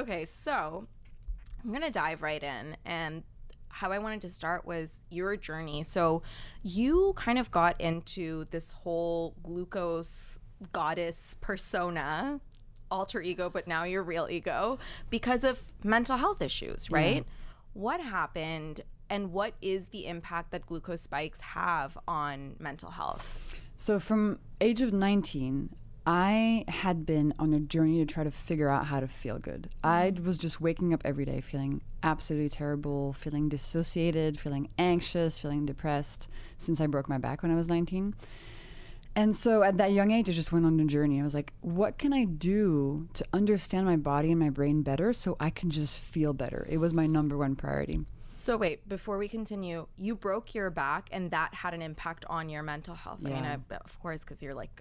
Okay, so I'm going to dive right in. And how I wanted to start was your journey. So you kind of got into this whole glucose goddess persona, alter ego, but now your real ego, because of mental health issues, right? Yeah. What happened, and what is the impact that glucose spikes have on mental health? So from age of 19, I had been on a journey to try to figure out how to feel good. I was just waking up every day feeling absolutely terrible, feeling dissociated, feeling anxious, feeling depressed since I broke my back when I was 19. And so at that young age, I just went on a journey. I was like, what can I do to understand my body and my brain better so I can just feel better? It was my number one priority. So wait, before we continue, you broke your back and that had an impact on your mental health. Yeah. I mean, of course, because you're like...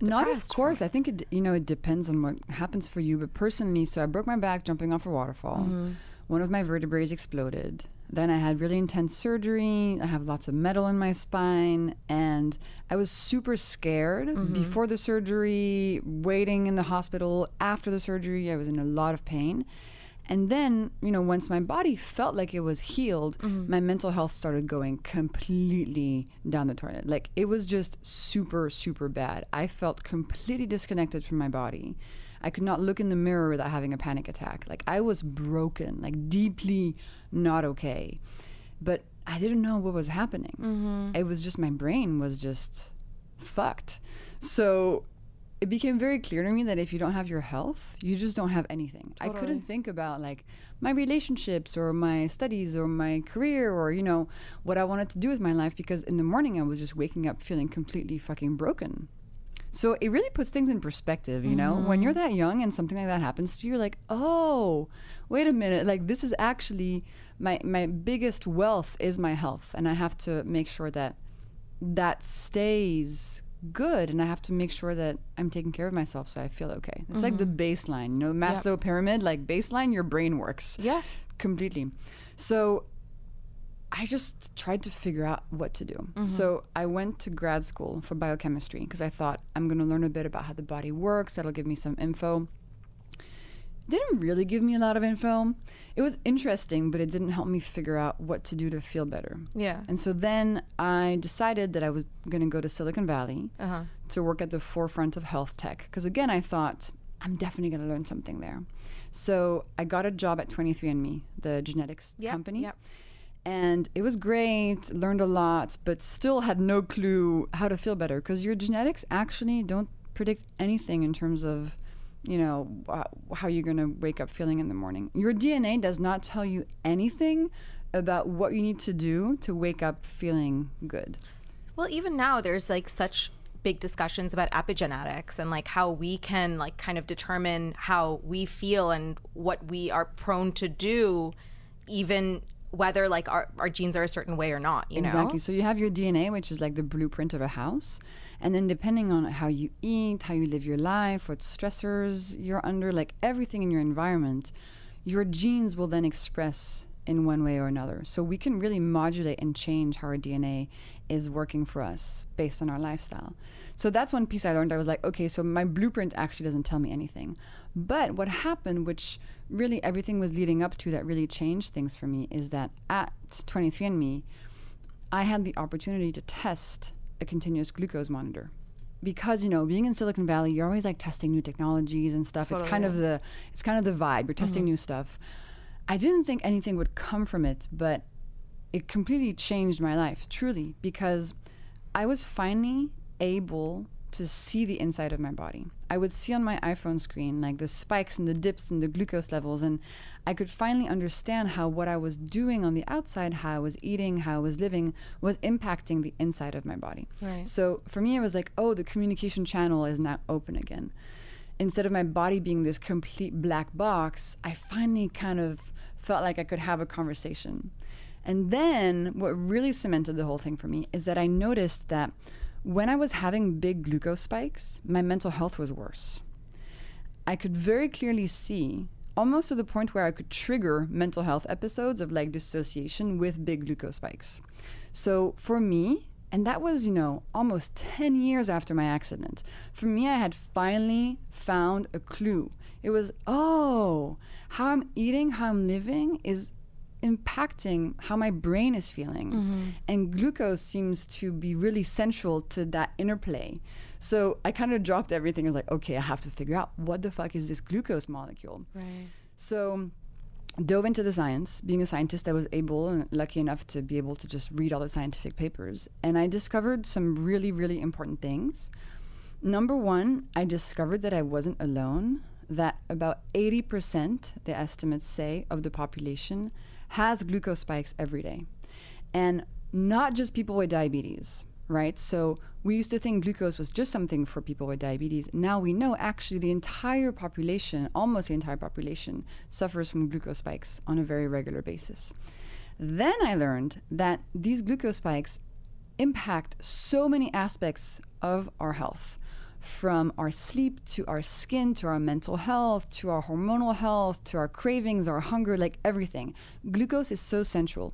Not of course. I think it depends on what happens for you. But personally, so I broke my back jumping off a waterfall. Mm-hmm. One of my vertebrae exploded. Then I had really intense surgery. I have lots of metal in my spine. And I was super scared before the surgery, waiting in the hospital. After the surgery, I was in a lot of pain. And then, once my body felt like it was healed, my mental health started going completely down the toilet. Like, it was just super, super bad. I felt completely disconnected from my body. I could not look in the mirror without having a panic attack. Like, I was broken, like deeply not okay. But I didn't know what was happening. It was just, my brain was just fucked. So it became very clear to me that if you don't have your health, you just don't have anything. Totally. I couldn't think about like my relationships or my studies or my career or, what I wanted to do with my life, because in the morning I was just waking up feeling completely fucking broken. So it really puts things in perspective, when you're that young and something like that happens to you, you're like, oh, wait a minute. Like, this is actually my biggest wealth is my health. And I have to make sure that stays good, and I have to make sure that I'm taking care of myself so I feel okay. It's like the baseline, Maslow pyramid, like baseline, your brain works. Yeah. Completely. So I just tried to figure out what to do. So I went to grad school for biochemistry because I thought I'm going to learn a bit about how the body works. That'll give me some info. Didn't really give me a lot of info. It was interesting, but it didn't help me figure out what to do to feel better. Yeah. And so then I decided that I was going to go to Silicon Valley to work at the forefront of health tech. Because again, I thought, I'm definitely going to learn something there. So I got a job at 23andMe, the genetics company. Yep. And it was great, learned a lot, but still had no clue how to feel better. Because your genetics actually don't predict anything in terms of how you're going to wake up feeling in the morning. Your DNA does not tell you anything about what you need to do to wake up feeling good. Well, even now there's like such big discussions about epigenetics and like how we can like kind of determine how we feel and what we are prone to do, even whether like our genes are a certain way or not, Exactly. So you have your DNA, which is like the blueprint of a house. And then depending on how you eat, how you live your life, what stressors you're under, like everything in your environment, your genes will then express in one way or another. So we can really modulate and change how our DNA is working for us based on our lifestyle. So that's one piece I learned. I was like, okay, so my blueprint actually doesn't tell me anything. But what happened, which really everything was leading up to that really changed things for me, is that at 23andMe, I had the opportunity to test a continuous glucose monitor. Because, being in Silicon Valley, you're always like testing new technologies and stuff. Totally. It's kind of the vibe. You're testing new stuff. I didn't think anything would come from it, but it completely changed my life, truly, because I was finally able to see the inside of my body. I would see on my iPhone screen like the spikes and the dips and the glucose levels, and I could finally understand how what I was doing on the outside, how I was eating, how I was living, was impacting the inside of my body. Right. So for me, it was like, oh, the communication channel is now open again. Instead of my body being this complete black box, I finally kind of felt like I could have a conversation. And then what really cemented the whole thing for me is that I noticed that when I was having big glucose spikes, my mental health was worse. I could very clearly see, almost to the point where I could trigger mental health episodes of like dissociation with big glucose spikes. So for me, and that was, almost 10 years after my accident, for me, I had finally found a clue. It was, oh, how I'm eating, how I'm living is impacting how my brain is feeling. And glucose seems to be really central to that interplay. So I kind of dropped everything. I was like, okay, I have to figure out what the fuck is this glucose molecule. Right. So dove into the science. Being a scientist, I was able and lucky enough to be able to just read all the scientific papers. And I discovered some really, really important things. Number one, I discovered that I wasn't alone, that about 80%, the estimates say, of the population has glucose spikes every day. And not just people with diabetes, right? So we used to think glucose was just something for people with diabetes. Now we know actually the entire population, almost the entire population, suffers from glucose spikes on a very regular basis. Then I learned that these glucose spikes impact so many aspects of our health, from our sleep to our skin to our mental health to our hormonal health to our cravings, our hunger, like everything. Glucose is so central.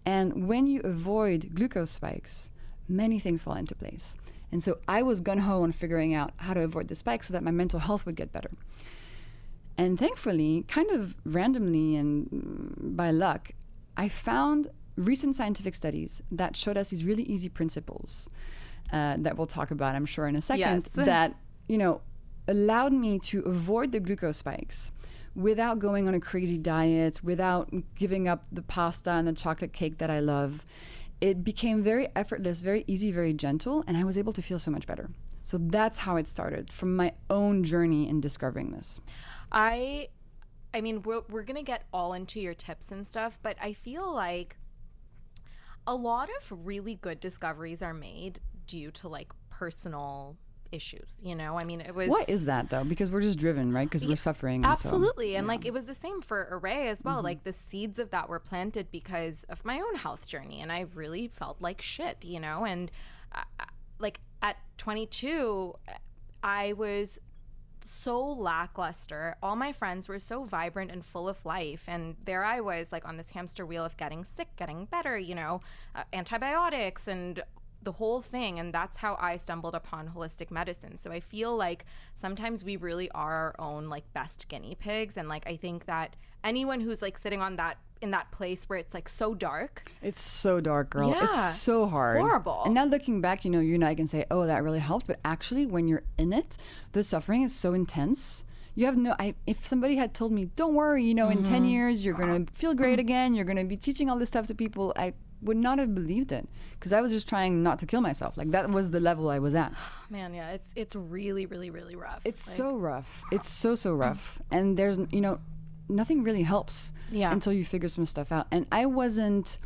And when you avoid glucose spikes, many things fall into place. And so I was gung-ho on figuring out how to avoid the spikes so that my mental health would get better. And thankfully, kind of randomly and by luck, I found recent scientific studies that showed us these really easy principles that we'll talk about, I'm sure, in a second, Yes. that, allowed me to avoid the glucose spikes without going on a crazy diet, without giving up the pasta and the chocolate cake that I love. It became very effortless, very easy, very gentle, and I was able to feel so much better. So that's how it started, from my own journey in discovering this. I mean, we're going to get all into your tips and stuff, but I feel like a lot of really good discoveries are made due to like personal issues, I mean, it was... What is that, though? Because we're just driven, right? Because we're suffering. Absolutely. And like, it was the same for Array as well. Like, the seeds of that were planted because of my own health journey. And I really felt like shit, And like, at 22, I was so lackluster. All my friends were so vibrant and full of life. And there I was, like, on this hamster wheel of getting sick, getting better, antibiotics and the whole thing. And that's how I stumbled upon holistic medicine. So I feel like sometimes we really are our own like best guinea pigs. And like, I think that anyone who's like sitting on that, in that place where it's like so dark. It's so dark, girl. Yeah, it's so hard. Horrible. And now looking back, you and I can say, oh, that really helped. But actually, when you're in it, the suffering is so intense. You have if somebody had told me, don't worry, in 10 years, you're going to feel great again. You're going to be teaching all this stuff to people. I would not have believed it, because I was just trying not to kill myself. Like, that was the level I was at. Man, yeah, it's really, really, really rough. It's like, so rough. It's so rough. And there's, nothing really helps until you figure some stuff out. And I wasn't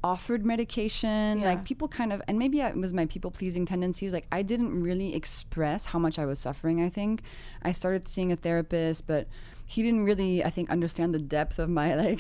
offered medication. Like, people kind of, and maybe it was my people-pleasing tendencies. Like, I didn't really express how much I was suffering, I think. I started seeing a therapist, but he didn't really, I think, understand the depth of my,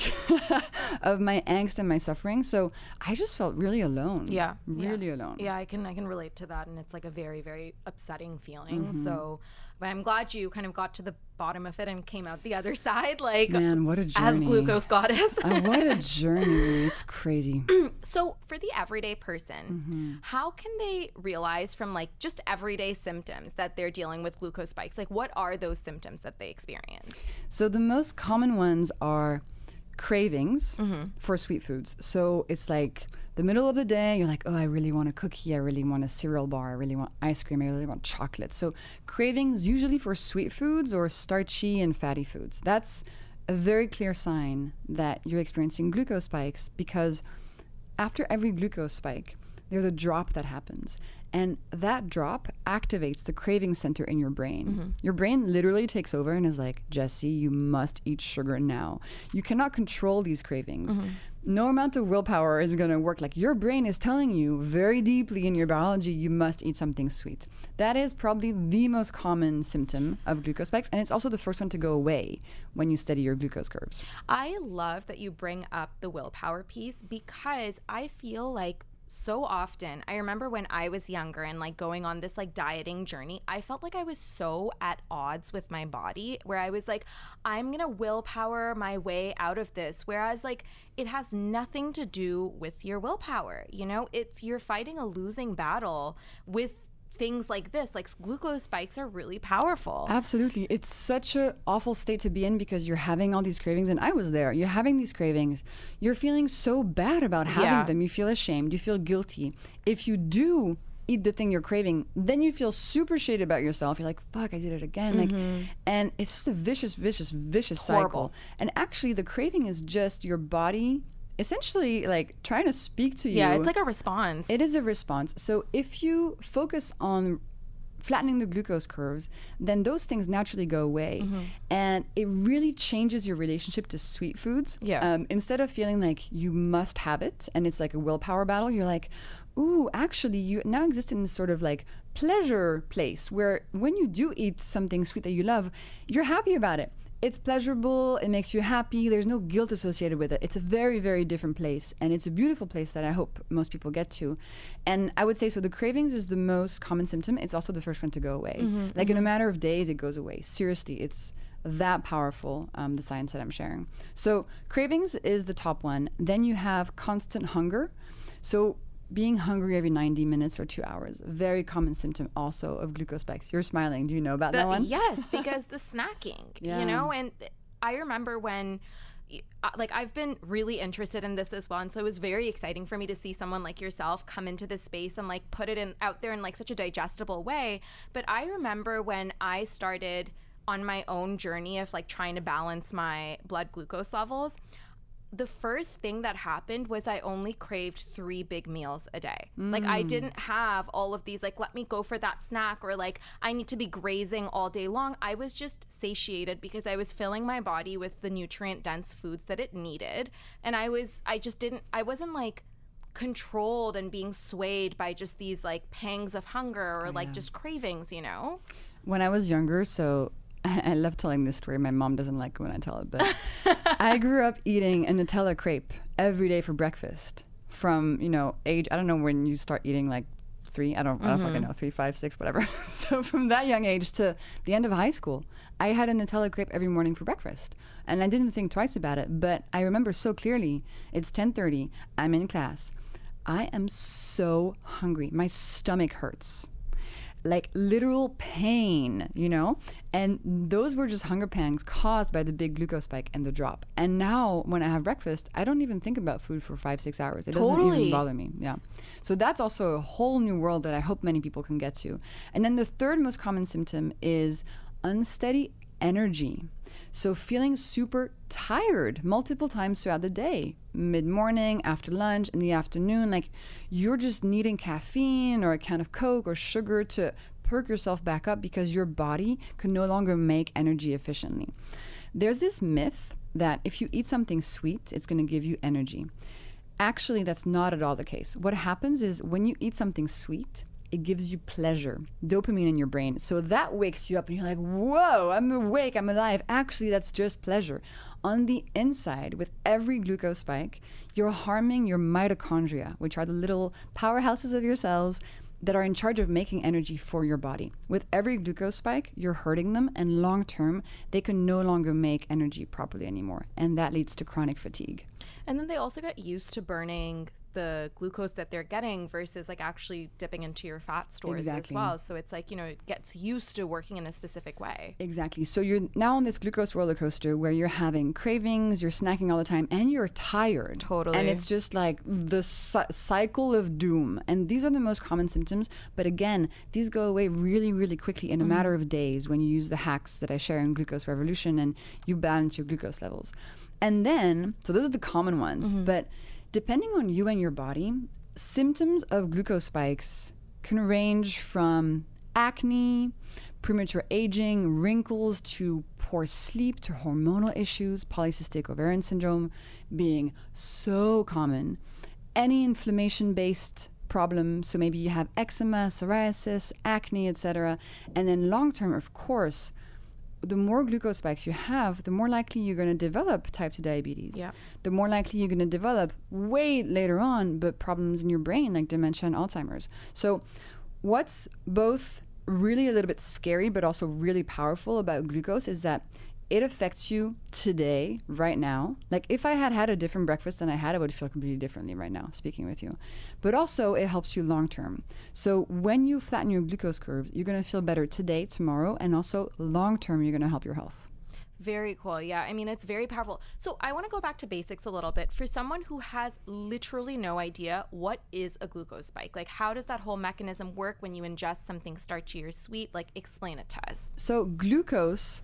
of my angst and my suffering. So I just felt really alone. Yeah. Really alone. Yeah, I can relate to that. And it's like a very, very upsetting feeling. So, but I'm glad you kind of got to the bottom of it and came out the other side. Like, man, what a journey. As glucose goddess. What a journey. It's crazy. So for the everyday person, how can they realize from like just everyday symptoms that they're dealing with glucose spikes? Like, what are those symptoms that they experience? So the most common ones are cravings for sweet foods. So it's like the middle of the day, you're like, oh, I really want a cookie, I really want a cereal bar, I really want ice cream, I really want chocolate. So cravings usually for sweet foods or starchy and fatty foods. That's a very clear sign that you're experiencing glucose spikes, because after every glucose spike, there's a drop that happens. And that drop activates the craving center in your brain. Your brain literally takes over and is like, Jessie, you must eat sugar now. You cannot control these cravings. No amount of willpower is going to work. Like, your brain is telling you very deeply in your biology, you must eat something sweet. That is probably the most common symptom of glucose spikes. And it's also the first one to go away when you study your glucose curves. I love that you bring up the willpower piece, because I feel like so often, I remember when I was younger and like going on this like dieting journey, I felt like I was so at odds with my body, where I was like, I'm gonna willpower my way out of this, whereas like it has nothing to do with your willpower. It's, you're fighting a losing battle with things like this, like glucose spikes are really powerful. Absolutely. It's such an awful state to be in because you're having all these cravings, and I was there. You're having these cravings. You're feeling so bad about having them. You feel ashamed. You feel guilty. If you do eat the thing you're craving, then you feel super shitty about yourself. You're like, fuck, I did it again. Like, and it's just a vicious cycle. And actually, the craving is just your body essentially like trying to speak to you. Yeah, it's like a response. It is a response. So if you focus on flattening the glucose curves, then those things naturally go away. And it really changes your relationship to sweet foods. Instead of feeling like you must have it and it's like a willpower battle, you're like, ooh, actually you now exist in this sort of like pleasure place where when you do eat something sweet that you love, you're happy about it. It's pleasurable, it makes you happy, there's no guilt associated with it. It's a very, very different place, and it's a beautiful place that I hope most people get to. And I would say, so the cravings is the most common symptom. It's also the first one to go away. Like in a matter of days, it goes away. Seriously, it's that powerful, the science that I'm sharing. So cravings is the top one. Then you have constant hunger. So being hungry every 90 minutes or 2 hours, very common symptom also of glucose spikes. You're smiling. Do you know about that one? Yes, because the snacking, you know, and I remember when, like, I've been really interested in this as well. And so it was very exciting for me to see someone like yourself come into this space and like put it out there in like such a digestible way. But I remember when I started on my own journey of like trying to balance my blood glucose levels, the first thing that happened was I only craved 3 big meals a day. Like I didn't have all of these, like, let me go for that snack, or like I need to be grazing all day long. I was just satiated because I was filling my body with the nutrient dense foods that it needed. And I wasn't like controlled and being swayed by just these like pangs of hunger or like just cravings, you know? When I was younger, so I love telling this story. My mom doesn't like it when I tell it, but I grew up eating a Nutella crepe every day for breakfast from, you know, age, I don't know when you start eating, like 3, I don't fucking know, 3, 5, 6, whatever. So from that young age to the end of high school, I had a Nutella crepe every morning for breakfast. And I didn't think twice about it, but I remember so clearly, it's 10:30, I'm in class. I am so hungry. My stomach hurts. Like literal pain, you know? And those were just hunger pangs caused by the big glucose spike and the drop. And now when I have breakfast, I don't even think about food for 5, 6 hours. It doesn't even bother me. Yeah. So that's also a whole new world that I hope many people can get to. And then the third most common symptom is unsteady energy. So feeling super tired multiple times throughout the day, mid-morning, after lunch, in the afternoon, like you're just needing caffeine or a can of Coke or sugar to perk yourself back up because your body can no longer make energy efficiently. There's this myth that if you eat something sweet, it's going to give you energy. Actually, that's not at all the case. What happens is when you eat something sweet, it gives you pleasure, dopamine in your brain. So that wakes you up and you're like, whoa, I'm awake, I'm alive. Actually, that's just pleasure. On the inside, with every glucose spike, you're harming your mitochondria, which are the little powerhouses of your cells that are in charge of making energy for your body. With every glucose spike, you're hurting them, and long term, they can no longer make energy properly anymore. And that leads to chronic fatigue. And then they also get used to burning the glucose that they're getting versus like actually dipping into your fat stores as well. So it's like, you know, it gets used to working in a specific way. Exactly. So you're now on this glucose roller coaster where you're having cravings, you're snacking all the time, and you're tired. Totally. And it's just like the cycle of doom. And these are the most common symptoms. But again, these go away really, really quickly in a matter of days when you use the hacks that I share in Glucose Revolution and you balance your glucose levels. And then, so those are the common ones, but depending on you and your body, symptoms of glucose spikes can range from acne, premature aging, wrinkles, to poor sleep, to hormonal issues, polycystic ovarian syndrome being so common, any inflammation-based problem, so maybe you have eczema, psoriasis, acne, etc. And then long-term, of course, the more glucose spikes you have, the more likely you're going to develop type 2 diabetes. Yeah. The more likely you're going to develop way later on, but problems in your brain like dementia and Alzheimer's. So what's both really a little bit scary, but also really powerful about glucose is that it affects you today, right now. Like if I had had a different breakfast than I had, I would feel completely differently right now speaking with you. But also it helps you long term. So when you flatten your glucose curve, you're going to feel better today, tomorrow, and also long term, you're going to help your health. Very cool. Yeah, I mean, it's very powerful. So I want to go back to basics a little bit. For someone who has literally no idea, what is a glucose spike? Like, how does that whole mechanism work when you ingest something starchy or sweet? Like, explain it to us. So glucose,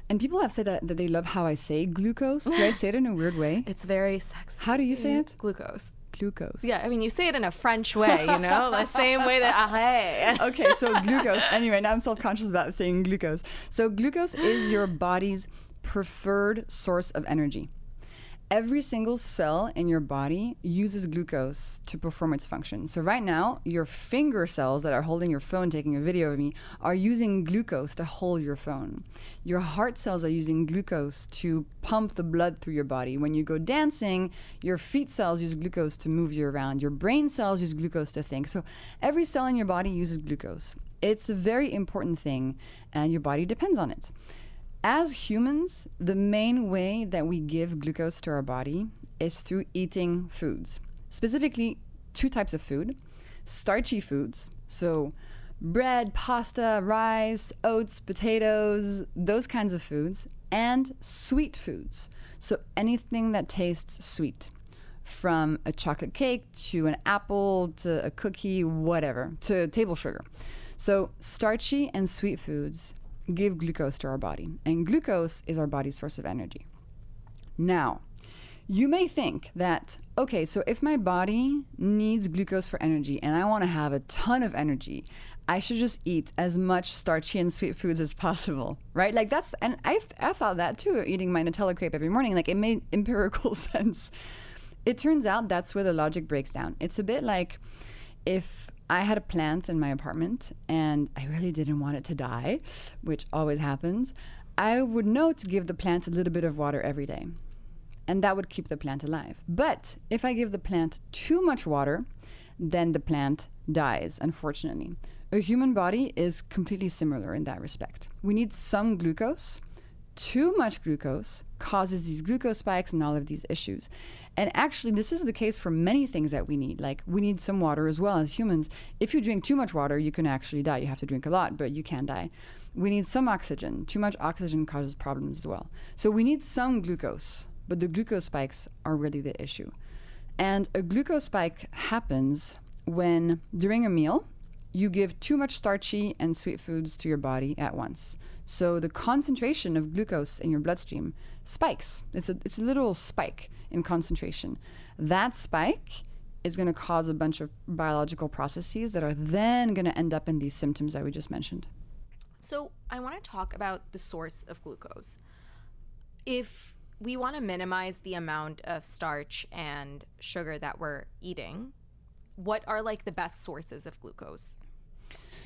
and people have said that they love how I say glucose. Do I say it in a weird way? It's very sexy. How do you say it? Glucose. Glucose. Yeah, I mean, you say it in a French way, you know, the same way that arrête. Okay, so glucose. Anyway, now I'm self-conscious about saying glucose. So glucose is your body's preferred source of energy. Every single cell in your body uses glucose to perform its function. So right now, your finger cells that are holding your phone, taking a video of me, are using glucose to hold your phone. Your heart cells are using glucose to pump the blood through your body. When you go dancing, your feet cells use glucose to move you around. Your brain cells use glucose to think. So every cell in your body uses glucose. It's a very important thing, and your body depends on it. As humans, the main way that we give glucose to our body is through eating foods. Specifically, two types of food. Starchy foods, so bread, pasta, rice, oats, potatoes, those kinds of foods. And sweet foods, so anything that tastes sweet. From a chocolate cake to an apple to a cookie, whatever, to table sugar. So starchy and sweet foods give glucose to our body, and glucose is our body's source of energy. Now, you may think that, okay, so if my body needs glucose for energy and I want to have a ton of energy, I should just eat as much starchy and sweet foods as possible, right? Like that's, and I thought that too, eating my Nutella crepe every morning, like it made empirical sense. It turns out that's where the logic breaks down. It's a bit like if I had a plant in my apartment and I really didn't want it to die, which always happens, I would know to give the plant a little bit of water every day. And that would keep the plant alive. But if I give the plant too much water, then the plant dies, unfortunately. A human body is completely similar in that respect. We need some glucose. Too much glucose causes these glucose spikes and all of these issues. And actually, this is the case for many things that we need. Like, we need some water as well as humans. If you drink too much water, you can actually die. You have to drink a lot, but you can die. We need some oxygen. Too much oxygen causes problems as well. So we need some glucose, but the glucose spikes are really the issue. And a glucose spike happens when, during a meal, you give too much starchy and sweet foods to your body at once. So the concentration of glucose in your bloodstream spikes. It's a little spike in concentration. That spike is going to cause a bunch of biological processes that are then going to end up in these symptoms that we just mentioned. So I want to talk about the source of glucose. If we want to minimize the amount of starch and sugar that we're eating, what are like the best sources of glucose?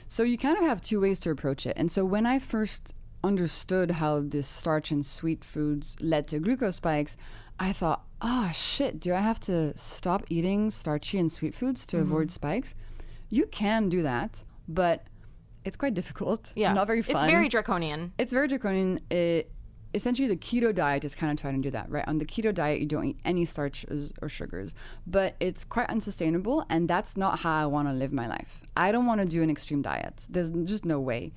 So you kind of have two ways to approach it. And so when I first understood how this starch and sweet foods led to glucose spikes, I thought, oh shit, do I have to stop eating starchy and sweet foods to avoid spikes? You can do that, but it's quite difficult. Yeah. Not very fun. It's very draconian. It's very draconian. Essentially, the keto diet is kind of trying to do that, right? On the keto diet, you don't eat any starches or sugars, but it's quite unsustainable, and that's not how I want to live my life. I don't want to do an extreme diet. There's just no way.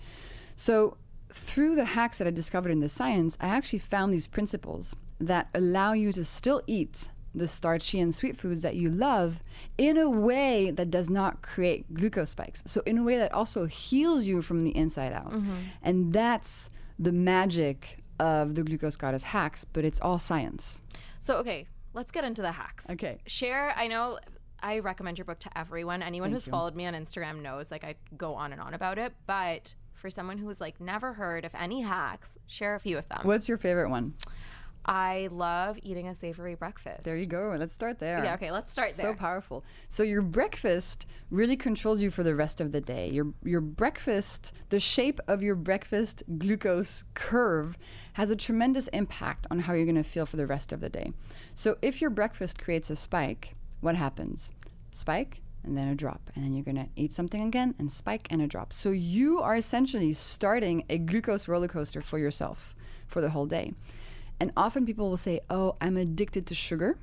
So through the hacks that I discovered in the science, I actually found these principles that allow you to still eat the starchy and sweet foods that you love in a way that does not create glucose spikes. So in a way that also heals you from the inside out. And that's the magic of the Glucose Goddess hacks, but it's all science. So, okay, let's get into the hacks. Okay. Share, I know I recommend your book to everyone. Anyone Thank who's you. followed me on Instagram knows, like, I go on and on about it. But for someone who's, like, never heard of any hacks, share a few with them. What's your favorite one? I love eating a savory breakfast. There you go. Let's start there. Yeah, okay, let's start there. So powerful. So your breakfast really controls you for the rest of the day. Your breakfast, the shape of your breakfast glucose curve has a tremendous impact on how you're going to feel for the rest of the day. So if your breakfast creates a spike, what happens? Spike and then a drop. And then you're going to eat something again and spike and a drop. So you are essentially starting a glucose roller coaster for yourself for the whole day. And often people will say, oh, I'm addicted to sugar.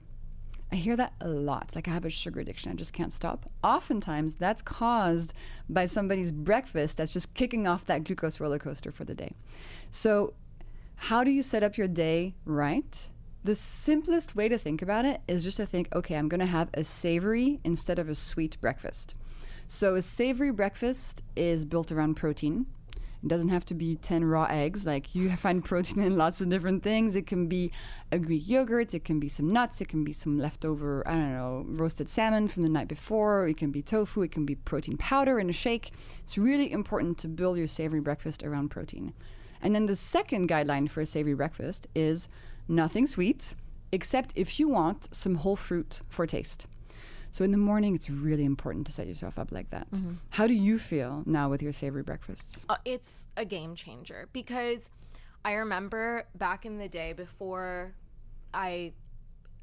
I hear that a lot. Like, I have a sugar addiction. I just can't stop. Oftentimes, that's caused by somebody's breakfast that's just kicking off that glucose roller coaster for the day. So how do you set up your day right? The simplest way to think about it is just to think, okay, I'm going to have a savory instead of a sweet breakfast. So a savory breakfast is built around protein. It doesn't have to be 10 raw eggs. Like, you find protein in lots of different things. It can be a Greek yogurt. It can be some nuts. It can be some leftover, I don't know, roasted salmon from the night before. It can be tofu. It can be protein powder in a shake. It's really important to build your savory breakfast around protein. And then the second guideline for a savory breakfast is nothing sweet, except if you want some whole fruit for taste. So in the morning, it's really important to set yourself up like that. Mm-hmm. How do you feel now with your savory breakfast? It's a game changer, because I remember back in the day, before I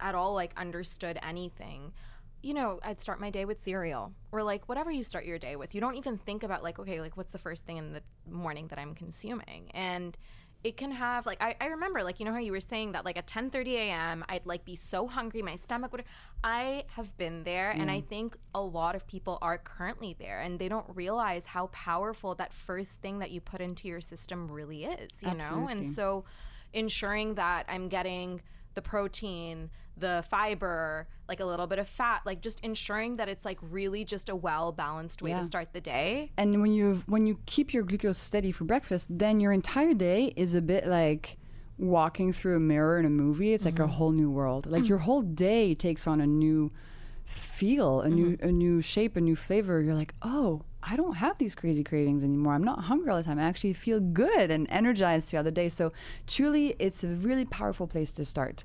at all like understood anything, you know, I'd start my day with cereal, or like whatever you start your day with. You don't even think about like, okay, like what's the first thing in the morning that I'm consuming? And it can have like, I remember, like, you know how you were saying that like at 10:30 a.m. I'd like be so hungry, my stomach would, I have been there. And I think a lot of people are currently there, and they don't realize how powerful that first thing that you put into your system really is, you know? And so ensuring that I'm getting the protein, the fiber, like a little bit of fat, like just ensuring that it's like really just a well-balanced way to start the day. And when you keep your glucose steady for breakfast, then your entire day is a bit like walking through a mirror in a movie. It's like a whole new world. Like your whole day takes on a new feel, a new shape, a new flavor. You're like, oh, I don't have these crazy cravings anymore. I'm not hungry all the time. I actually feel good and energized throughout the day. So truly, it's a really powerful place to start.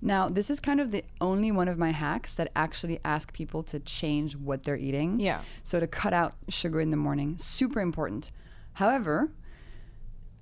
Now, this is kind of the only one of my hacks that actually ask people to change what they're eating. Yeah. So to cut out sugar in the morning, super important. However,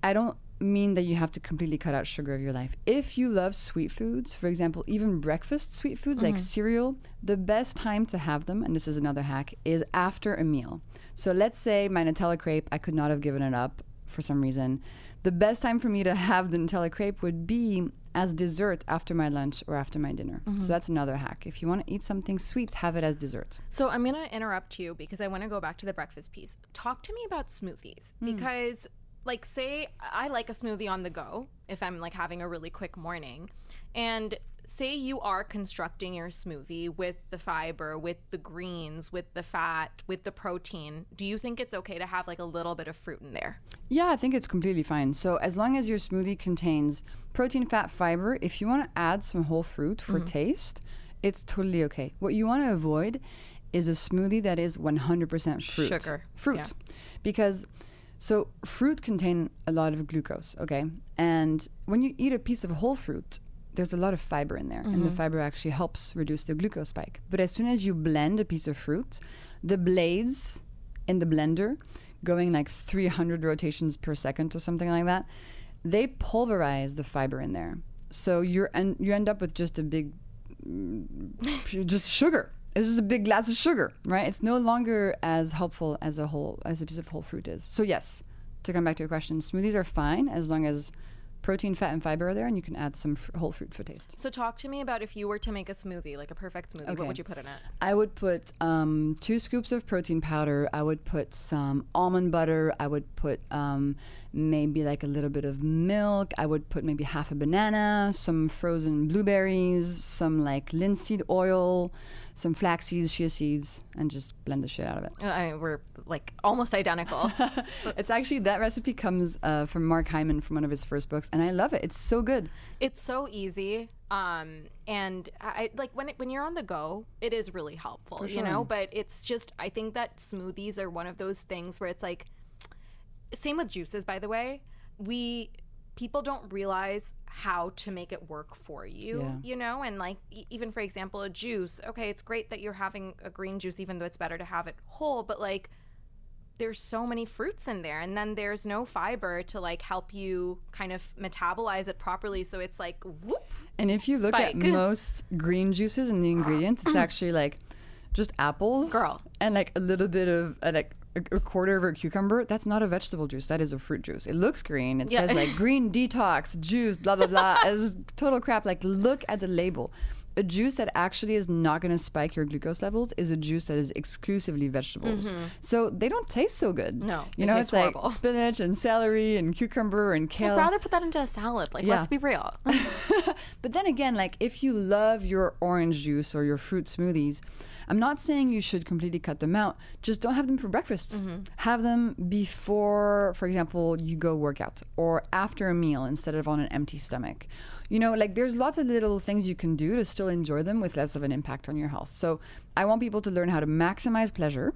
I don't mean that you have to completely cut out sugar of your life. If you love sweet foods, for example, even breakfast sweet foods like cereal, the best time to have them, and this is another hack, is after a meal. So let's say my Nutella crepe, I could not have given it up for some reason. The best time for me to have the Nutella crepe would be as dessert after my lunch or after my dinner. So that's another hack. If you want to eat something sweet, have it as dessert. So I'm going to interrupt you because I want to go back to the breakfast piece. Talk to me about smoothies, because like, say I like a smoothie on the go if I'm like having a really quick morning, and say you are constructing your smoothie with the fiber, with the greens, with the fat, with the protein. Do you think it's okay to have like a little bit of fruit in there? Yeah, I think it's completely fine. So as long as your smoothie contains protein, fat, fiber, if you want to add some whole fruit for taste, it's totally okay. What you want to avoid is a smoothie that is 100% fruit. Sugar. Fruit. Yeah. Because so fruit contain a lot of glucose, okay? And when you eat a piece of whole fruit, there's a lot of fiber in there, and the fiber actually helps reduce the glucose spike. But as soon as you blend a piece of fruit, the blades in the blender, going like 300 rotations per second or something like that, they pulverize the fiber in there. So you end up with just a big, just sugar. It's just a big glass of sugar, right? It's no longer as helpful as a piece of whole fruit is. So yes, to come back to your question, smoothies are fine as long as protein, fat, and fiber are there, and you can add some whole fruit for taste. So talk to me about if you were to make a smoothie, like a perfect smoothie, what would you put in it? I would put 2 scoops of protein powder. I would put some almond butter. I would put maybe like a little bit of milk. I would put maybe half a banana, some frozen blueberries, some like linseed oil, some flax seeds, chia seeds, and just blend the shit out of it. I mean, we're like almost identical. It's actually, that recipe comes from Mark Hyman from one of his first books, and I love it. It's so good. It's so easy. And I like when you're on the go, it is really helpful, For sure. you know, but it's just, I think that smoothies are one of those things where it's like, same with juices, by the way, people don't realize how to make it work for you, you know? And like, even for example, a juice, okay, it's great that you're having a green juice, even though it's better to have it whole, but like, there's so many fruits in there, and then there's no fiber to like help you kind of metabolize it properly. So it's like, whoop. And if you look at most green juices and the ingredients, it's actually like just apples, girl, and like a little bit of like a quarter of a cucumber, that's not a vegetable juice. That is a fruit juice. It looks green. It says like green detox juice, blah, blah, blah. It's total crap. Like, look at the label. A juice that actually is not going to spike your glucose levels is a juice that is exclusively vegetables. So they don't taste so good. No, you know, it's horrible. Like spinach and celery and cucumber and kale. I'd rather put that into a salad. Like, let's be real. But then again, like, if you love your orange juice or your fruit smoothies, I'm not saying you should completely cut them out. Just don't have them for breakfast. Have them before, for example, you go work out, or after a meal instead of on an empty stomach. You know, like, there's lots of little things you can do to still enjoy them with less of an impact on your health. So I want people to learn how to maximize pleasure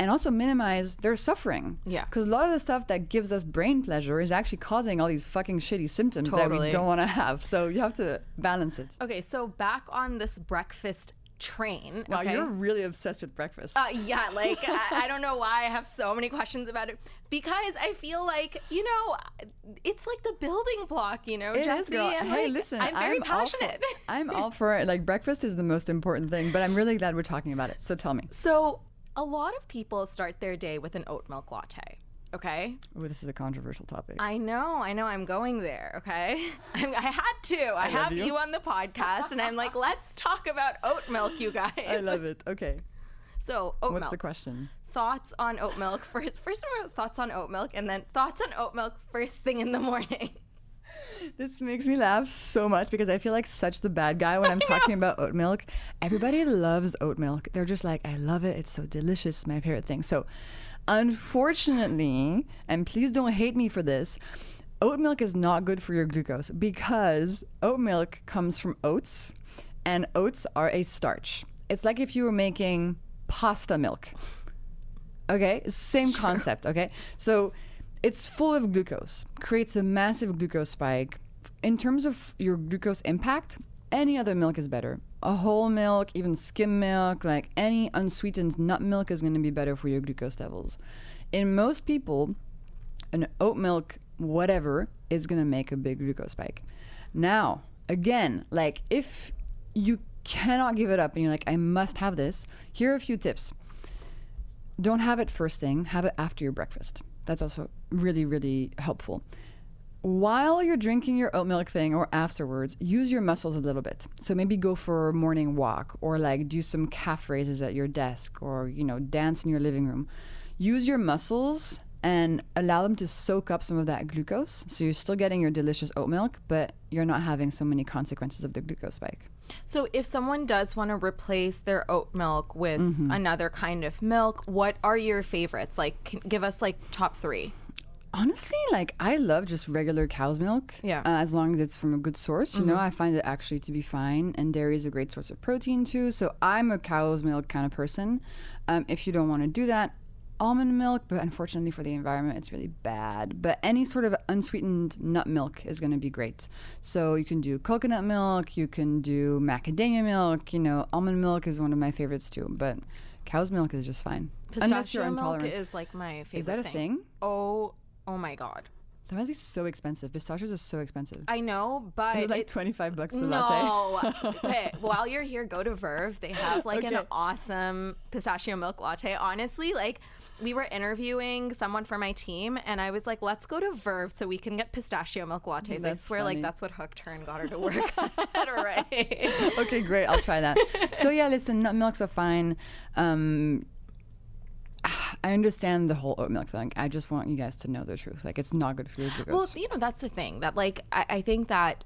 and also minimize their suffering. Yeah. Because a lot of the stuff that gives us brain pleasure is actually causing all these fucking shitty symptoms that we don't want to have. So you have to balance it. Okay, so back on this breakfast train. Wow, you're really obsessed with breakfast. Yeah, like, I don't know why I have so many questions about it, because I feel like, you know, it's like the building block, you know, Jessie. And hey, like, listen, I'm very passionate. I'm all for it. Like, breakfast is the most important thing, but I'm really glad we're talking about it. So tell me. So a lot of people start their day with an oat milk latte. Okay. Oh, this is a controversial topic. I know. I'm going there. Okay. I had to. I have you on the podcast, and I'm like, let's talk about oat milk, you guys. I love it. Okay. So oat milk. What's the question? Thoughts on oat milk first of all, thoughts on oat milk, and then thoughts on oat milk first thing in the morning. This makes me laugh so much because I feel like such the bad guy when I'm talking about oat milk. Everybody loves oat milk. They're just like, I love it. It's so delicious. My favorite thing. So, unfortunately, and please don't hate me for this, oat milk is not good for your glucose because oat milk comes from oats, and oats are a starch. It's like if you were making pasta milk. Okay? Same concept, okay? So it's full of glucose, creates a massive glucose spike. In terms of your glucose impact, any other milk is better. A whole milk, even skim milk, like any unsweetened nut milk is going to be better for your glucose levels. In most people, an oat milk, whatever, is going to make a big glucose spike. Now, again, like, if you cannot give it up and you're like, I must have this, here are a few tips. Don't have it first thing, have it after your breakfast. That's also really, really helpful. While you're drinking your oat milk thing or afterwards, use your muscles a little bit. So maybe go for a morning walk, or like do some calf raises at your desk, or, you know, dance in your living room. Use your muscles and allow them to soak up some of that glucose. So you're still getting your delicious oat milk, but you're not having so many consequences of the glucose spike. So if someone does want to replace their oat milk with another kind of milk, what are your favorites? Like, give us like top 3. Honestly, like, I love just regular cow's milk. Yeah. As long as it's from a good source, you know, I find it actually to be fine. And dairy is a great source of protein too. So I'm a cow's milk kind of person. If you don't want to do that, almond milk, but unfortunately for the environment, it's really bad. But any sort of unsweetened nut milk is going to be great. So you can do coconut milk, you can do macadamia milk, you know, almond milk is one of my favorites too. But cow's milk is just fine. Unless you're intolerant. Milk is like my favorite. Is that a thing? Oh my God. That must be so expensive. Pistachios are so expensive. I know, but it's like $25 the latte. No. Okay, while you're here, go to Verve. They have like an awesome pistachio milk latte. Honestly, like, we were interviewing someone for my team, and I was like, let's go to Verve so we can get pistachio milk lattes. That's I swear, funny. like, that's what hooked her and got her to work at right. Okay, great. I'll try that. So yeah, listen, nut milks are fine. I understand the whole oat milk thing. I just want you guys to know the truth. Like, it's not good for your glucose. Well, you know, that's the thing. That, like, I think that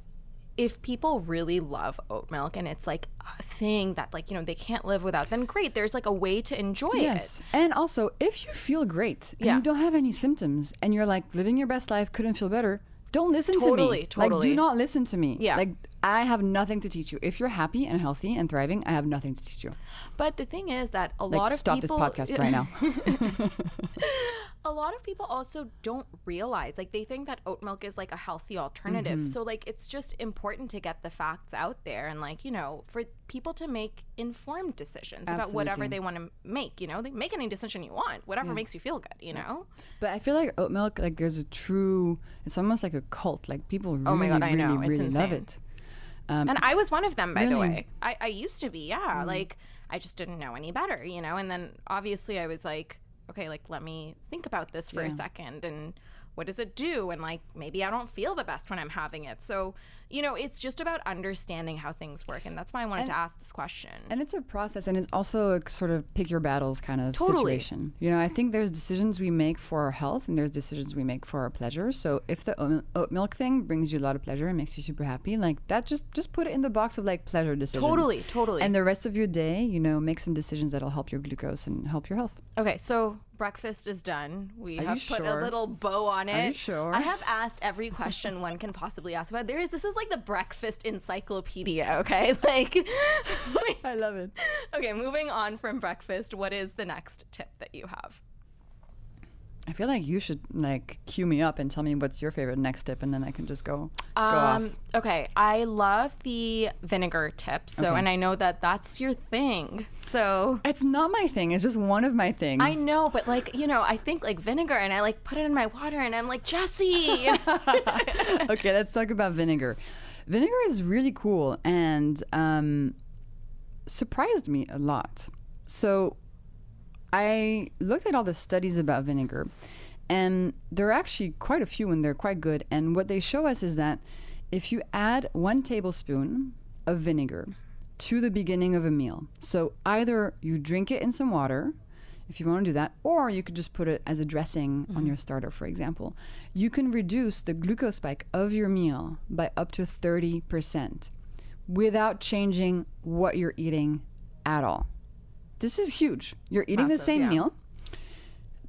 if people really love oat milk and it's like a thing that, like, you know, they can't live without, then great. There's like a way to enjoy it. And also, if you feel great and you don't have any symptoms and you're like living your best life, couldn't feel better, don't listen to me. Totally. Like, do not listen to me. Yeah. Like, I have nothing to teach you. If you're happy and healthy and thriving, I have nothing to teach you. But the thing is that a lot of stop people... this podcast right now. A lot of people also don't realize, like, they think that oat milk is like a healthy alternative. So, like, it's just important to get the facts out there and, like, you know, for people to make informed decisions about whatever they want to make. You know, they make any decision you want, whatever makes you feel good, you know. But I feel like oat milk, like, there's a true, it's almost like a cult. Like, people really, my God, I know. really, It's really love insane. it. And I was one of them, by the Really? way. I used to be, like, I just didn't know any better, you know. And then obviously I was like, okay, like, let me think about this for a Yeah. second, and what does it do? And like, maybe I don't feel the best when I'm having it. So, it's just about understanding how things work. And that's why I wanted to ask this question. And it's a process, and it's also a sort of pick your battles kind of Totally. situation. I think there's decisions we make for our health, and there's decisions we make for our pleasure. So if the oat milk thing brings you a lot of pleasure and makes you super happy, like that, just put it in the box of like pleasure decisions. Totally. And the rest of your day, make some decisions that'll help your glucose and help your health. Okay, so breakfast is done. We Are have you put a sure? little bow on it. Are you sure? I have asked every question one can possibly ask about. This is like the breakfast encyclopedia, okay? Like, I love it. okay, moving on from breakfast, what is the next tip that you have? I feel like you should like cue me up and tell me what's your favorite next tip, and then I can just go off. Okay, I love the vinegar tip. So, Okay. and I know that that's your thing. So It's not my thing. It's just one of my things. I know, but like, I think like vinegar, and I like put it in my water, and I'm like, Jessie. Okay, let's talk about vinegar. Vinegar is really cool and surprised me a lot. So I looked at all the studies about vinegar, and there are actually quite a few, and they're quite good. And what they show us is that if you add 1 tablespoon of vinegar to the beginning of a meal, so either you drink it in some water, if you want to do that, or you could just put it as a dressing on your starter, for example, you can reduce the glucose spike of your meal by up to 30% without changing what you're eating at all. This is huge. You're eating the Massive, same yeah. meal,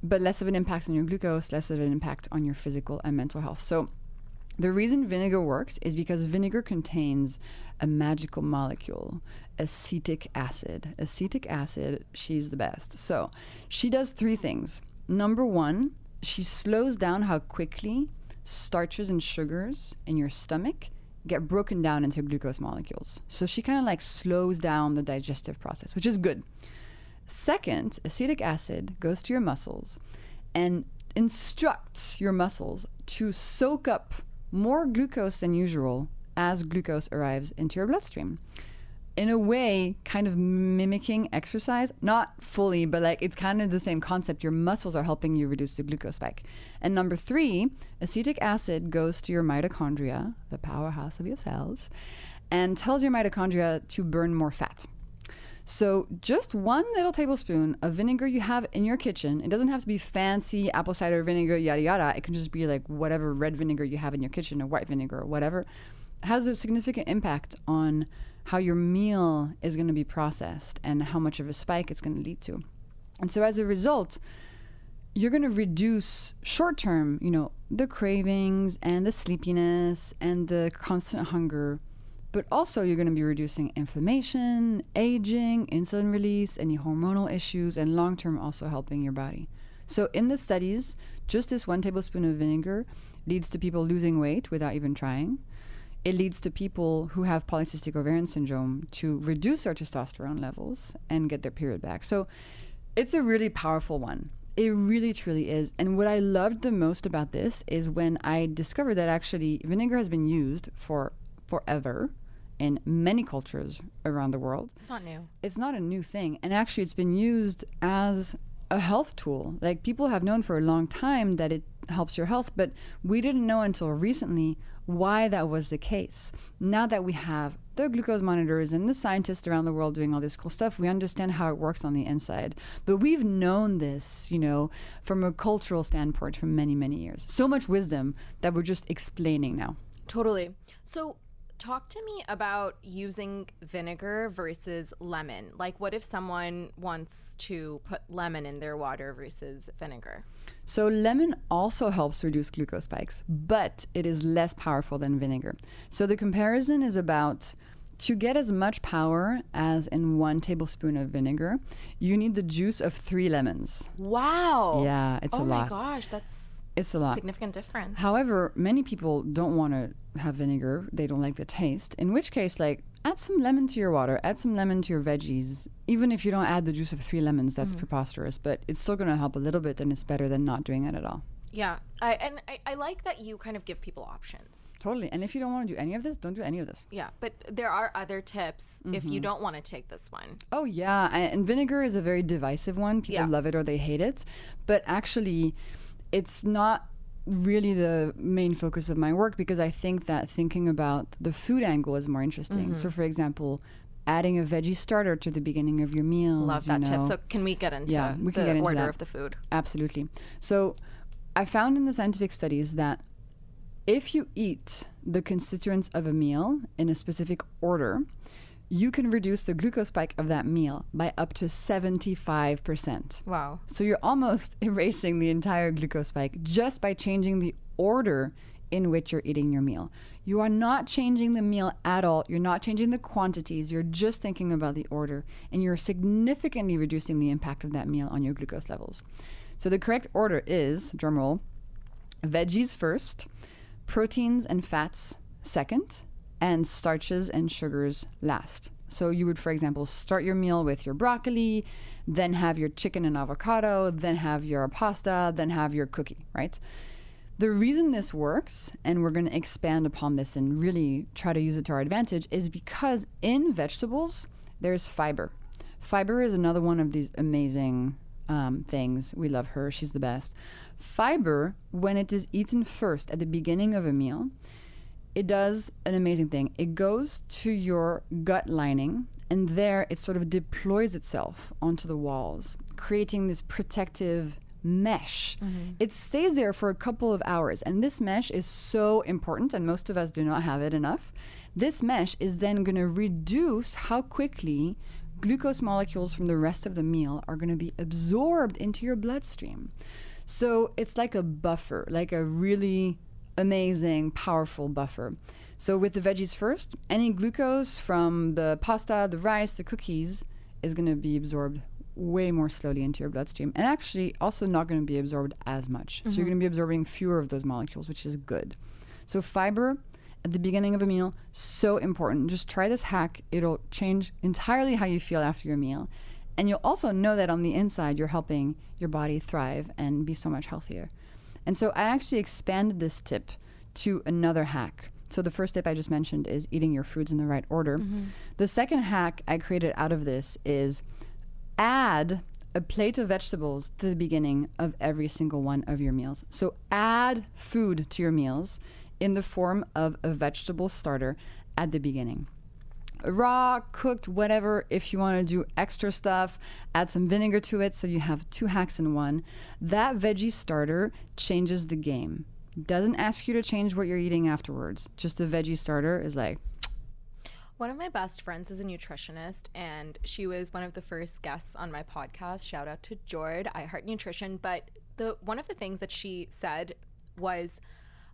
but less of an impact on your glucose, less of an impact on your physical and mental health. So the reason vinegar works is because vinegar contains a magical molecule, acetic acid. Acetic acid, she's the best. So she does 3 things. Number 1, she slows down how quickly starches and sugars in your stomach get broken down into glucose molecules. So she kind of like slows down the digestive process, which is good. Second, acetic acid goes to your muscles and instructs your muscles to soak up more glucose than usual as glucose arrives into your bloodstream. In a way, kind of mimicking exercise, not fully, but like it's kind of the same concept. Your muscles are helping you reduce the glucose spike. And number 3, acetic acid goes to your mitochondria, the powerhouse of your cells, and tells your mitochondria to burn more fat. So just 1 little tablespoon of vinegar you have in your kitchen, it doesn't have to be fancy apple cider vinegar, yada yada. It can just be like whatever red vinegar you have in your kitchen, or white vinegar, or whatever, has a significant impact on how your meal is going to be processed and how much of a spike it's going to lead to. And so as a result, you're going to reduce short-term, the cravings and the sleepiness and the constant hunger, but also you're going to be reducing inflammation, aging, insulin release, any hormonal issues, and long-term also helping your body. So in the studies, just this 1 tablespoon of vinegar leads to people losing weight without even trying. It leads to people who have polycystic ovarian syndrome to reduce their testosterone levels and get their period back. So it's a really powerful one. It really, truly is. And what I loved the most about this is when I discovered that actually vinegar has been used for forever in many cultures around the world. It's not new. It's not a new thing. And actually it's been used as a health tool. Like people have known for a long time that it helps your health, but we didn't know until recently why that was the case. Now that we have the glucose monitors and the scientists around the world doing all this cool stuff, we understand how it works on the inside. But we've known this, from a cultural standpoint for many, many years. So much wisdom that we're just explaining now. Totally. So talk to me about using vinegar versus lemon. Like, what if someone wants to put lemon in their water versus vinegar? So lemon also helps reduce glucose spikes, but it is less powerful than vinegar. So the comparison is about, to get as much power as in 1 tablespoon of vinegar, you need the juice of 3 lemons. Wow. Yeah, it's a lot. Oh my gosh, that's it's a lot. Significant difference. However, many people don't want to have vinegar. They don't like the taste. In which case, add some lemon to your water, add some lemon to your veggies. Even if you don't add the juice of 3 lemons, that's preposterous, but it's still going to help a little bit, and it's better than not doing it at all. Yeah. I like that you kind of give people options. Totally. And if you don't want to do any of this, don't do any of this. Yeah, but there are other tips if you don't want to take this one. Oh, yeah. And vinegar is a very divisive one. People love it or they hate it. But actually, it's not really the main focus of my work, because I think that thinking about the food angle is more interesting. So, for example, adding a veggie starter to the beginning of your meals. Love that tip. So can we get into the order of the food? Absolutely. So I found in the scientific studies that if you eat the constituents of a meal in a specific order, you can reduce the glucose spike of that meal by up to 75%. Wow. So you're almost erasing the entire glucose spike just by changing the order in which you're eating your meal. You are not changing the meal at all. You're not changing the quantities. You're just thinking about the order, and you're significantly reducing the impact of that meal on your glucose levels. So the correct order is, drumroll, veggies first, proteins and fats second, and starches and sugars last. So you would, for example, start your meal with your broccoli, then have your chicken and avocado, then have your pasta, then have your cookie, right? The reason this works, and we're going to expand upon this and really try to use it to our advantage, is because in vegetables, there's fiber. Fiber is another one of these amazing things. We love her. She's the best. Fiber, when it is eaten first at the beginning of a meal, it does an amazing thing. It goes to your gut lining, and there it sort of deploys itself onto the walls, creating this protective mesh. It stays there for a couple of hours, and this mesh is so important, and most of us do not have it enough. This mesh is then going to reduce how quickly glucose molecules from the rest of the meal are going to be absorbed into your bloodstream. So it's like a buffer, like a really amazing, powerful buffer. So with the veggies first, any glucose from the pasta, the rice, the cookies is going to be absorbed way more slowly into your bloodstream, and actually also not going to be absorbed as much. So you're going to be absorbing fewer of those molecules, which is good. So fiber at the beginning of a meal, so important. Just try this hack. It'll change entirely how you feel after your meal. And you'll also know that on the inside, you're helping your body thrive and be so much healthier. And so I actually expanded this tip to another hack. So the first tip I just mentioned is eating your foods in the right order. The second hack I created out of this is add a plate of vegetables to the beginning of every single one of your meals. So add food to your meals in the form of a vegetable starter at the beginning. Raw, cooked, whatever. If you want to do extra stuff, add some vinegar to it so you have two hacks in one. That veggie starter changes the game. Doesn't ask you to change what you're eating afterwards. Just a veggie starter is like... One of my best friends is a nutritionist, and she was one of the first guests on my podcast. Shout out to Jord, I Heart Nutrition. But one of the things that she said was,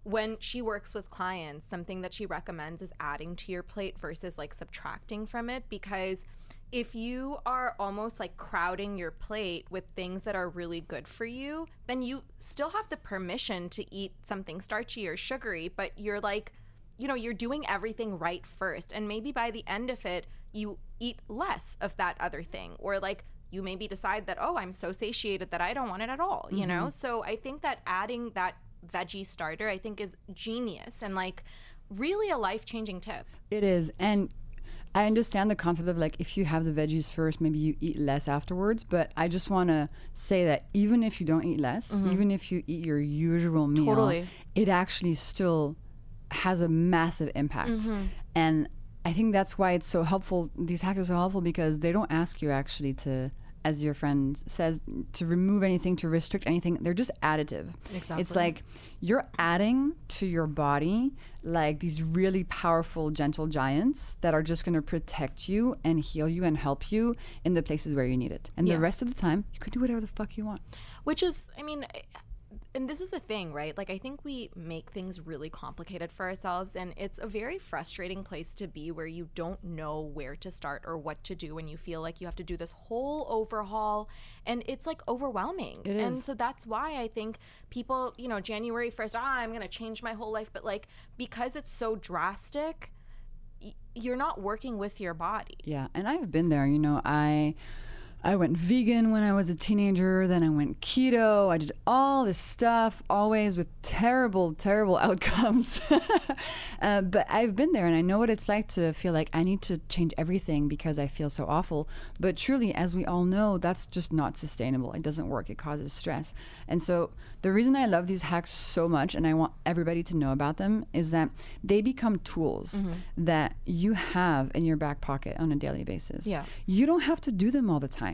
when she works with clients, something that she recommends is adding to your plate versus like subtracting from it, because if you are almost like crowding your plate with things that are really good for you, then you still have the permission to eat something starchy or sugary, but you're like, you know, you're doing everything right first. And maybe by the end of it, you eat less of that other thing, or like you maybe decide that, oh, I'm so satiated that I don't want it at all, you know? So I think that adding that veggie starter, I think, is genius and like really a life-changing tip. It is. And I understand the concept of like, if you have the veggies first, maybe you eat less afterwards. But I just want to say that even if you don't eat less, even if you eat your usual meal, it actually still has a massive impact. And I think that's why it's so helpful. These hacks are so helpful because they don't ask you actually to, as your friend says, to remove anything, to restrict anything. They're just additive. Exactly. It's like you're adding to your body like these really powerful, gentle giants that are just going to protect you and heal you and help you in the places where you need it. And the rest of the time, you can do whatever the fuck you want. Which is, I mean... And this is the thing, right? Like, I think we make things really complicated for ourselves, and it's a very frustrating place to be where you don't know where to start or what to do, and you feel like you have to do this whole overhaul, and it's like overwhelming. It is. And so that's why I think people, you know, January 1st, I'm going to change my whole life. But like, because it's so drastic, you're not working with your body. Yeah. And I've been there, you know, I I went vegan when I was a teenager, then I went keto. I did all this stuff, always with terrible, terrible outcomes. But I've been there and I know what it's like to feel like I need to change everything because I feel so awful. But truly, as we all know, that's just not sustainable. It doesn't work. It causes stress. And so the reason I love these hacks so much and I want everybody to know about them is that they become tools that you have in your back pocket on a daily basis. Yeah. You don't have to do them all the time.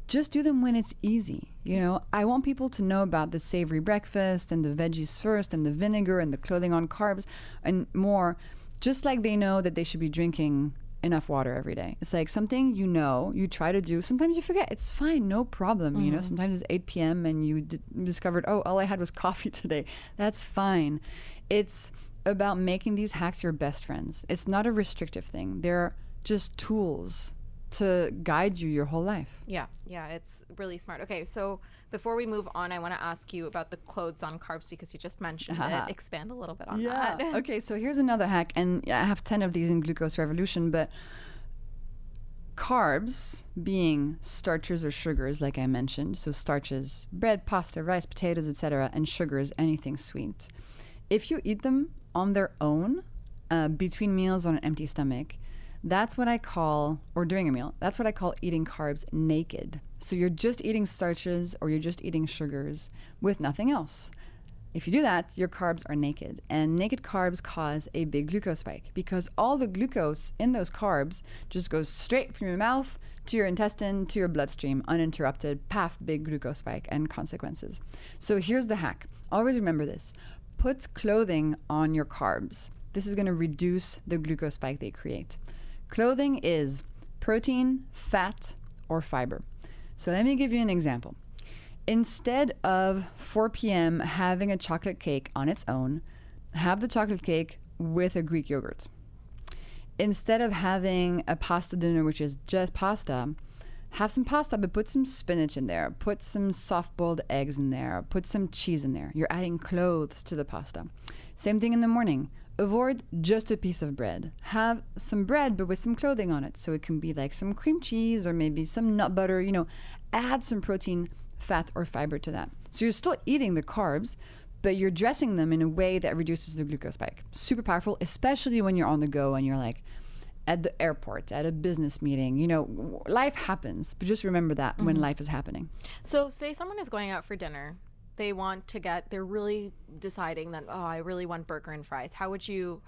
Just do them when it's easy. You know, I want people to know about the savory breakfast and the veggies first and the vinegar and the clothing on carbs and more, just like they know that they should be drinking enough water every day. It's like something you try to do. Sometimes you forget. It's fine. No problem. You know, sometimes it's 8 p.m. and you discovered, oh, all I had was coffee today. That's fine. It's about making these hacks your best friends. It's not a restrictive thing. They're just tools to guide you your whole life. Yeah, it's really smart. Okay, so before we move on, I want to ask you about the clothes on carbs because you just mentioned it. Expand a little bit on that. Okay, so here's another hack, and I have 10 of these in Glucose Revolution, but carbs being starches or sugars, like I mentioned, so starches, bread, pasta, rice, potatoes, etc., and sugars, anything sweet. If you eat them on their own, between meals on an empty stomach, that's what I call, or during a meal, that's what I call eating carbs naked. So you're just eating starches or you're just eating sugars with nothing else. If you do that, your carbs are naked. And naked carbs cause a big glucose spike because all the glucose in those carbs just goes straight from your mouth to your intestine to your bloodstream, uninterrupted, paf, big glucose spike and consequences. So here's the hack. Always remember this. Put clothing on your carbs. This is going to reduce the glucose spike they create. Clothing is protein, fat, or fiber. So let me give you an example. Instead of 4 p.m. having a chocolate cake on its own, have the chocolate cake with a Greek yogurt. Instead of having a pasta dinner, which is just pasta, have some pasta, but put some spinach in there. Put some soft-boiled eggs in there. Put some cheese in there. You're adding clothes to the pasta. Same thing in the morning. Avoid just a piece of bread. Have some bread, but with some clothing on it. So it can be like some cream cheese or maybe some nut butter. You know, add some protein, fat, or fiber to that. So you're still eating the carbs, but you're dressing them in a way that reduces the glucose spike. Super powerful, especially when you're on the go and you're like at the airport, at a business meeting. You know, life happens, but just remember that when life is happening. So say someone is going out for dinner. They're really deciding that, oh, I really want burger and fries. How would you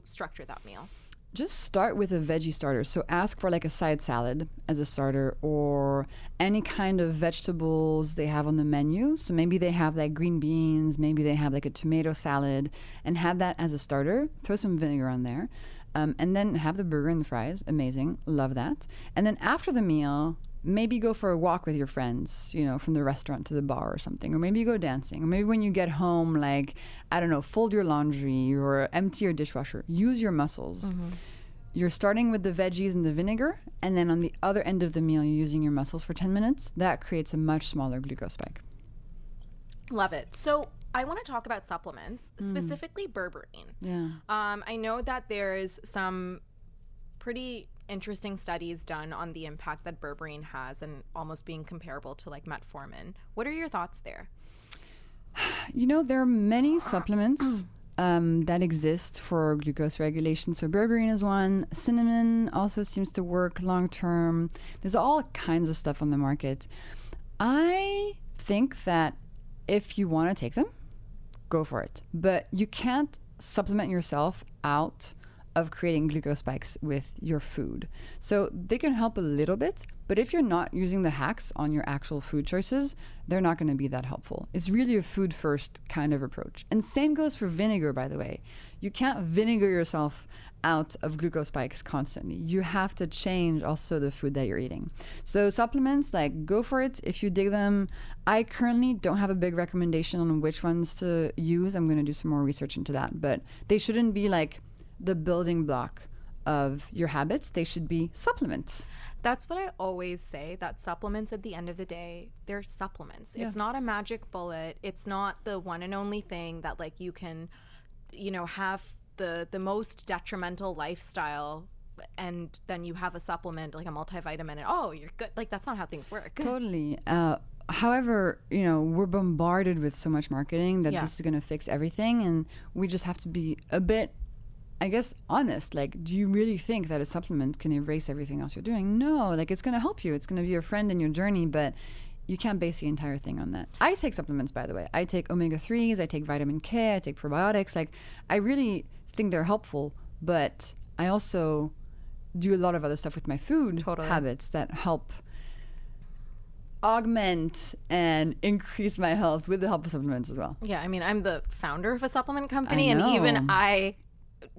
structure that meal? Just start with a veggie starter. So ask for like a side salad as a starter or any kind of vegetables they have on the menu. So maybe they have like green beans, maybe they have like a tomato salad, and have that as a starter. Throw some vinegar on there. And then have the burger and the fries. Amazing. Love that. And then after the meal, maybe go for a walk with your friends, you know, from the restaurant to the bar or something. Or maybe go dancing. Or maybe when you get home, like, I don't know, fold your laundry or empty your dishwasher. Use your muscles. You're starting with the veggies and the vinegar, and then on the other end of the meal, you're using your muscles for 10 minutes. That creates a much smaller glucose spike. Love it. So I want to talk about supplements, specifically berberine. Yeah. I know that there's some pretty interesting studies done on the impact that berberine has and almost being comparable to like metformin. What are your thoughts there? You know, there are many supplements that exist for glucose regulation. So berberine is one. Cinnamon also seems to work long term. There's all kinds of stuff on the market. I think that if you want to take them, go for it. But you can't supplement yourself out of creating glucose spikes with your food. So they can help a little bit, but if you're not using the hacks on your actual food choices, they're not going to be that helpful. It's really a food first kind of approach. And same goes for vinegar, by the way. You can't vinegar yourself out of glucose spikes constantly. You have to change also the food that you're eating. So supplements, like, go for it if you dig them. I currently don't have a big recommendation on which ones to use. I'm going to do some more research into that, but they shouldn't be like the building block of your habits. They should be supplements. That's what I always say, that supplements at the end of the day, they're supplements. Yeah. It's not a magic bullet. It's not the one and only thing that like you can, you know, have the most detrimental lifestyle and then you have a supplement like a multivitamin and oh, you're good. Like that's not how things work. Totally. However, we're bombarded with so much marketing that this is going to fix everything, and we just have to be a bit, I guess, honest. Like, do you really think that a supplement can erase everything else you're doing? No, like it's going to help you. It's going to be your friend in your journey, but you can't base the entire thing on that. I take supplements, by the way. I take omega-3s, I take vitamin K, I take probiotics. Like, I really think they're helpful, but I also do a lot of other stuff with my food habits that help augment and increase my health with the help of supplements as well. Yeah, I mean, I'm the founder of a supplement company, and even I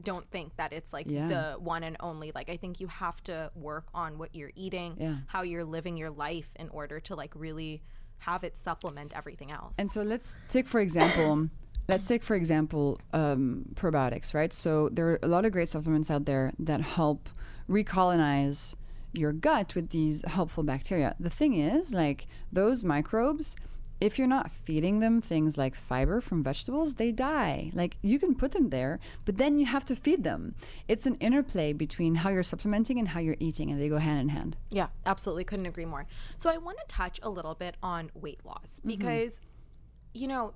don't think that it's like the one and only. Like, I think you have to work on what you're eating, how you're living your life in order to like really have it supplement everything else. And so let's take for example probiotics, right? So there are a lot of great supplements out there that help recolonize your gut with these helpful bacteria. The thing is, like, those microbes, if you're not feeding them things like fiber from vegetables, they die. Like, you can put them there, but then you have to feed them. It's an interplay between how you're supplementing and how you're eating, and they go hand in hand. Yeah, absolutely. Couldn't agree more. So I want to touch a little bit on weight loss because,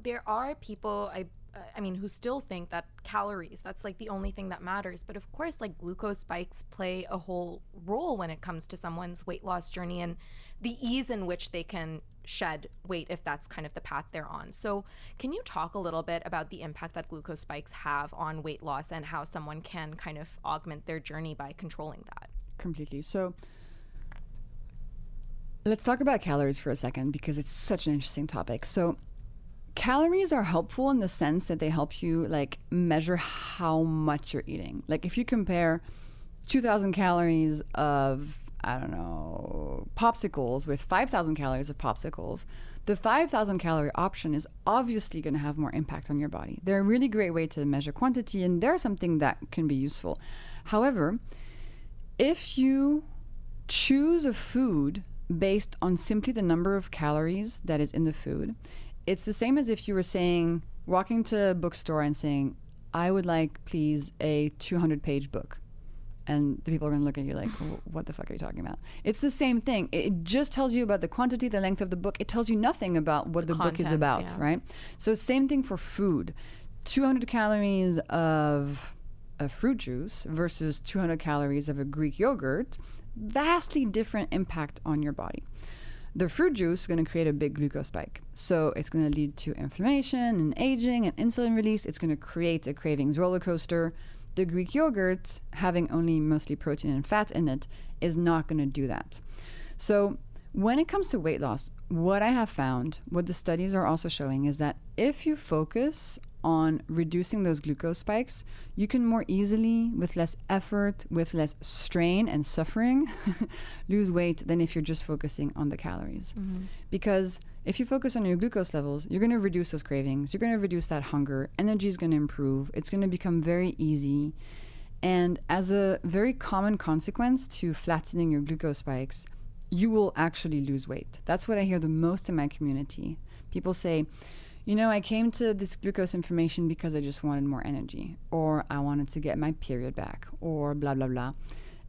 there are people, I mean, who still think that calories, that's like the only thing that matters. But of course, like glucose spikes play a whole role when it comes to someone's weight loss journey and the ease in which they can shed weight if that's kind of the path they're on. So can you talk a little bit about the impact that glucose spikes have on weight loss and how someone can kind of augment their journey by controlling that? Completely. So let's talk about calories for a second because it's such an interesting topic. So calories are helpful in the sense that they help you like measure how much you're eating. Like if you compare 2,000 calories of, I don't know, popsicles with 5,000 calories of popsicles, the 5,000 calorie option is obviously going to have more impact on your body. They're a really great way to measure quantity, and they're something that can be useful. However, if you choose a food based on simply the number of calories that is in the food, it's the same as if you were walking to a bookstore and saying, I would like, please, a 200-page book. And the people are going to look at you like, what the fuck are you talking about? It's the same thing. It just tells you about the quantity, the length of the book. It tells you nothing about what the book is about, right? So same thing for food. 200 calories of a fruit juice versus 200 calories of a Greek yogurt, vastly different impact on your body. The fruit juice is going to create a big glucose spike. So it's going to lead to inflammation and aging and insulin release. It's going to create a cravings roller coaster. The Greek yogurt, having only mostly protein and fat in it, is not going to do that. So when it comes to weight loss, what I have found, what the studies are also showing, is that if you focus on reducing those glucose spikes, you can more easily, with less effort, with less strain and suffering, lose weight than if you're just focusing on the calories. Mm-hmm. Because if you focus on your glucose levels, you're going to reduce those cravings, you're going to reduce that hunger, energy is going to improve, it's going to become very easy. And as a very common consequence to flattening your glucose spikes, you will actually lose weight. That's what I hear the most in my community. People say, I came to this glucose information because I just wanted more energy, or I wanted to get my period back, or blah, blah, blah.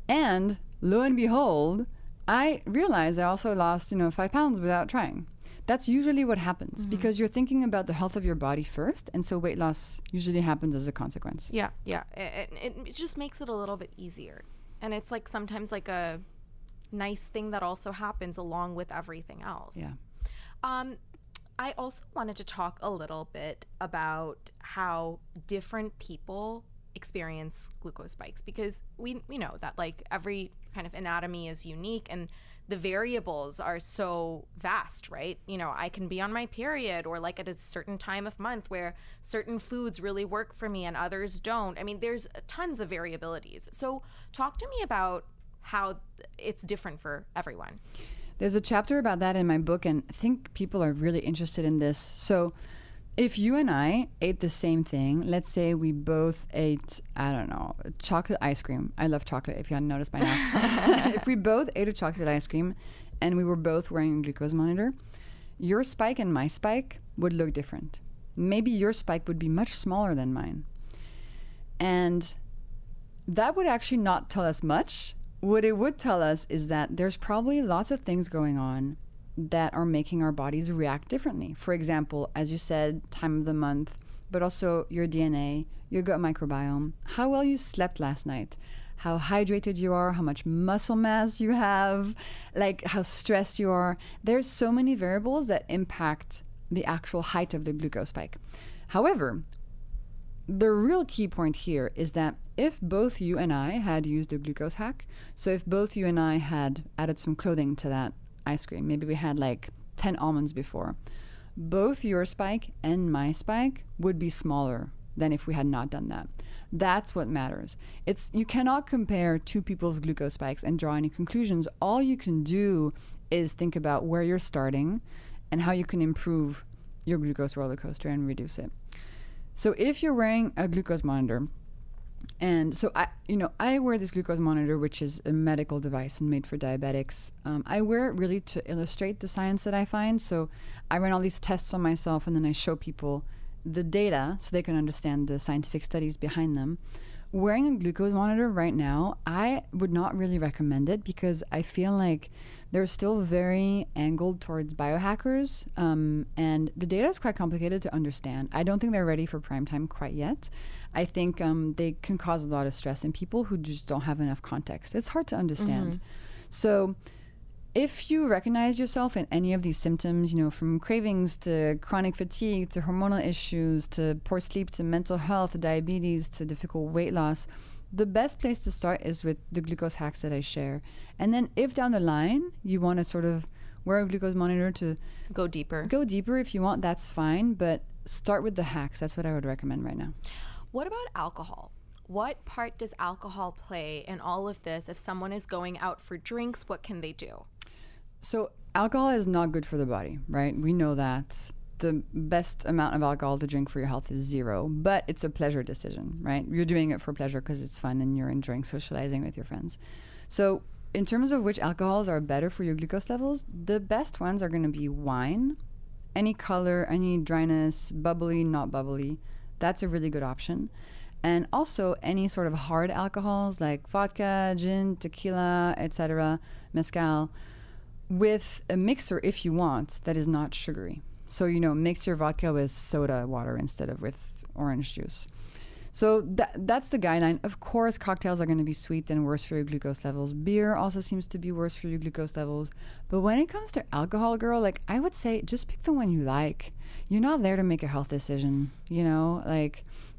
And lo and behold, I realized I also lost, 5 pounds without trying. That's usually what happens because you're thinking about the health of your body first. And so weight loss usually happens as a consequence. Yeah. It just makes it a little bit easier. And it's like sometimes like a nice thing that also happens along with everything else. Yeah. I also wanted to talk a little bit about how different people experience glucose spikes because we know that like every kind of anatomy is unique and the variables are so vast, right? I can be on my period or like at a certain time of month where certain foods really work for me and others don't. I mean, there's tons of variabilities. So talk to me about how it's different for everyone. There's a chapter about that in my book, and I think people are really interested in this. So if you and I ate the same thing, let's say we both ate, I don't know, chocolate ice cream. I love chocolate, if you hadn't noticed by now. If we both ate a chocolate ice cream and we were both wearing a glucose monitor, your spike and my spike would look different. Maybe your spike would be much smaller than mine. And that would actually not tell us much. What it would tell us is that there's probably lots of things going on that are making our bodies react differently. For example, as you said, time of the month, but also your DNA, your gut microbiome, how well you slept last night, how hydrated you are, how much muscle mass you have, like how stressed you are. There's so many variables that impact the actual height of the glucose spike. However, the real key point here is that if both you and I had used a glucose hack, so if both you and I had added some clothing to that ice cream, maybe we had like 10 almonds before, both your spike and my spike would be smaller than if we had not done that. That's what matters. You cannot compare two people's glucose spikes and draw any conclusions. All you can do is think about where you're starting and how you can improve your glucose roller coaster and reduce it. So if you're wearing a glucose monitor, and so I wear this glucose monitor, which is a medical device and made for diabetics. I wear it really to illustrate the science that I find. So I run all these tests on myself, and then I show people the data so they can understand the scientific studies behind them. Wearing a glucose monitor right now, I would not really recommend it because I feel like they're still very angled towards biohackers, and the data is quite complicated to understand. I don't think they're ready for prime time quite yet. I think they can cause a lot of stress in people who just don't have enough context. It's hard to understand. So if you recognize yourself in any of these symptoms, from cravings to chronic fatigue to hormonal issues to poor sleep to mental health to diabetes to difficult weight loss, the best place to start is with the glucose hacks that I share. And then if down the line you want to sort of wear a glucose monitor to go deeper if you want, that's fine. But start with the hacks. That's what I would recommend right now. What about alcohol? What part does alcohol play in all of this? If someone is going out for drinks, what can they do? So alcohol is not good for the body, right? We know that. The best amount of alcohol to drink for your health is 0, but it's a pleasure decision, right? You're doing it for pleasure because it's fun and you're enjoying socializing with your friends. So in terms of which alcohols are better for your glucose levels, the best ones are going to be wine, any color, any dryness, bubbly, not bubbly. That's a really good option. And also any sort of hard alcohols like vodka, gin, tequila, etc., mezcal, with a mixer if you want that is not sugary. So, mix your vodka with soda water instead of with orange juice. So that's the guideline. Of course, cocktails are going to be sweet and worse for your glucose levels. Beer also seems to be worse for your glucose levels. But when it comes to alcohol, girl, I would say just pick the one you like. You're not there to make a health decision,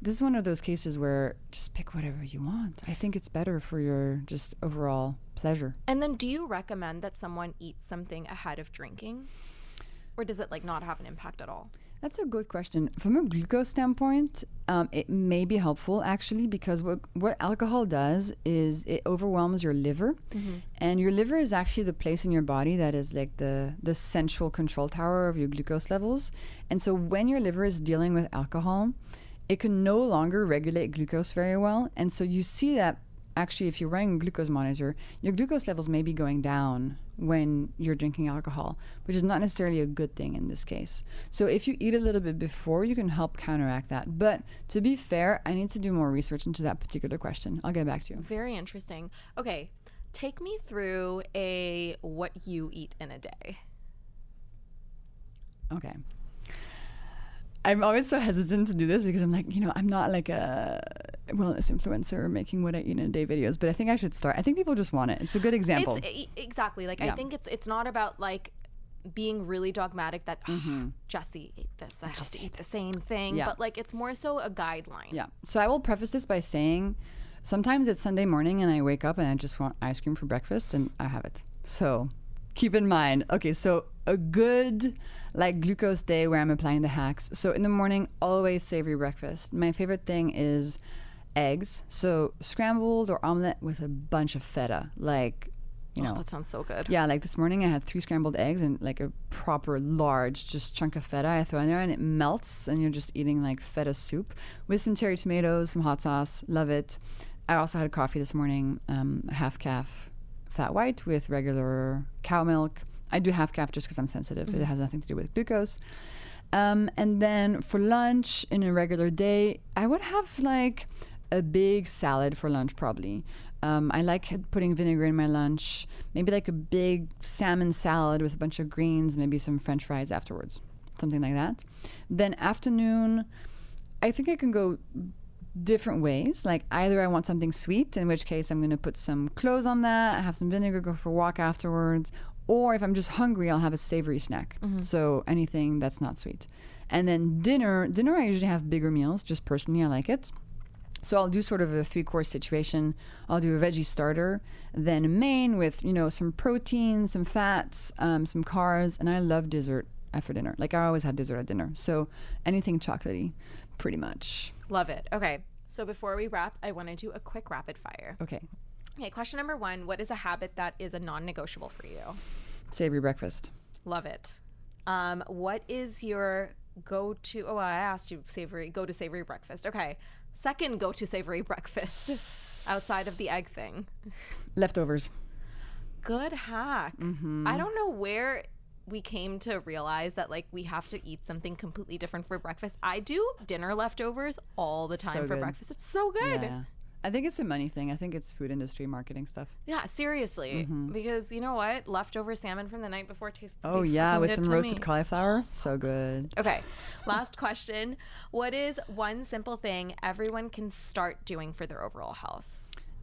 this is one of those cases where just pick whatever you want. I think it's better for your just overall pleasure. And then do you recommend that someone eat something ahead of drinking? Or does it not have an impact at all? That's a good question. From a glucose standpoint, it may be helpful actually because what alcohol does is it overwhelms your liver. And your liver is actually the place in your body that is like the central control tower of your glucose levels. And so when your liver is dealing with alcohol, it can no longer regulate glucose very well. And so you see that actually if you're wearing a glucose monitor, your glucose levels may be going down when you're drinking alcohol, which is not necessarily a good thing in this case. So if you eat a little bit before, you can help counteract that. But to be fair, I need to do more research into that particular question. I'll get back to you. Very interesting. Okay, take me through what you eat in a day. Okay. I'm always so hesitant to do this because I'm like, I'm not like a wellness influencer making what I eat in a day videos, but I think I should start. I think people just want it. It's a good example. Exactly. I think it's not about being really dogmatic that Jessie ate this, I have to eat the same thing, but it's more so a guideline. Yeah. So I will preface this by saying sometimes it's Sunday morning and I wake up and I just want ice cream for breakfast and I have it. So keep in mind. Okay, so a good glucose day where I'm applying the hacks. So in the morning, always savory breakfast. My favorite thing is eggs. So scrambled or omelet with a bunch of feta. That sounds so good. Yeah, this morning I had 3 scrambled eggs and a proper large just chunk of feta I throw in there and it melts and you're just eating feta soup with some cherry tomatoes, some hot sauce. Love it. I also had coffee this morning, half calf flat white with regular cow milk. I do half calf just because I'm sensitive. It has nothing to do with glucose. And then for lunch in a regular day, I would have a big salad for lunch, probably. I like putting vinegar in my lunch. Maybe like a big salmon salad with a bunch of greens, maybe some French fries afterwards, something like that. Then afternoon, I think I can go different ways. Like either I want something sweet, in which case I'm going to put some cloves on that, have some vinegar, go for a walk afterwards. Or if I'm just hungry, I'll have a savory snack. So anything that's not sweet. And then dinner I usually have bigger meals, just personally I like it. So I'll do sort of a 3-course situation. I'll do a veggie starter, then a main with, some protein, some fats, some carbs, and I love dessert after dinner. Like I always have dessert at dinner. So anything chocolatey, pretty much. Love it. Okay. So before we wrap, I want to do a quick rapid fire. Okay. Okay, question number 1. What is a habit that is a non-negotiable for you? Savory breakfast. Love it. What is your go-to? Oh, I asked you go to savory breakfast. Okay. Second go to savory breakfast outside of the egg thing. Leftovers. Good hack. I don't know where we came to realize that like we have to eat something completely different for breakfast. I do dinner leftovers all the time for breakfast. It's so good. Yeah. I think it's a money thing. I think it's food industry marketing stuff. Yeah, seriously. Because you know what? Leftover salmon from the night before tastes pretty with good some to roasted me. cauliflower. So good. Okay, last question. What is one simple thing everyone can start doing for their overall health?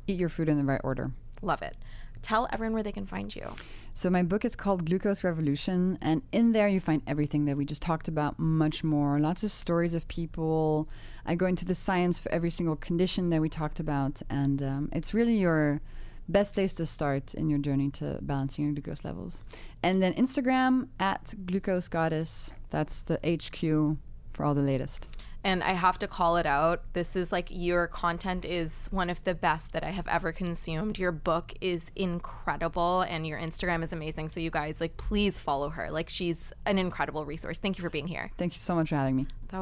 Eat your food in the right order. Love it. Tell everyone where they can find you. So my book is called Glucose Revolution, and in there you find everything that we just talked about, much more. Lots of stories of people. I go into the science for every single condition that we talked about, and it's really your best place to start in your journey to balancing your glucose levels. And then Instagram @glucosegoddess. That's the HQ for all the latest. And I have to call it out. This is like your content is one of the best that I have ever consumed. Your book is incredible and your Instagram is amazing. So you guys, like, please follow her. Like, she's an incredible resource. Thank you for being here. Thank you so much for having me. That was